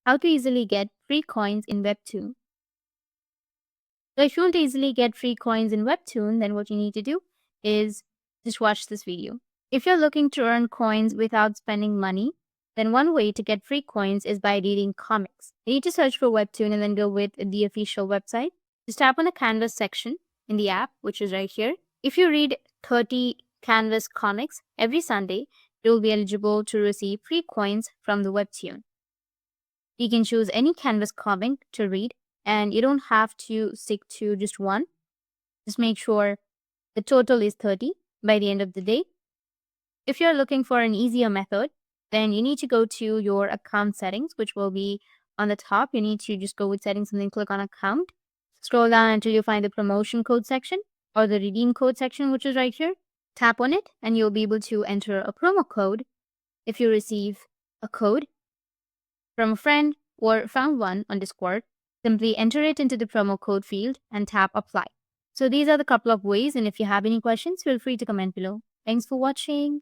How to easily get free coins in Webtoon. So if you want to easily get free coins in Webtoon, then what you need to do is just watch this video. If you're looking to earn coins without spending money, then one way to get free coins is by reading comics. You need to search for Webtoon and then go with the official website. Just tap on the Canvas section in the app, which is right here. If you read 30 Canvas comics every Sunday, you'll be eligible to receive free coins from the Webtoon. You can choose any Canvas comic to read, and you don't have to stick to just one. Just make sure the total is 30 by the end of the day. If you're looking for an easier method, then you need to go to your account settings, which will be on the top. You need to just go with settings and then click on account. Scroll down until you find the promotion code section or the redeem code section, which is right here. Tap on it and you'll be able to enter a promo code. If you receive a code from a friend or found one on Discord, simply enter it into the promo code field and tap apply. So these are the couple of ways, and if you have any questions, feel free to comment below. Thanks for watching.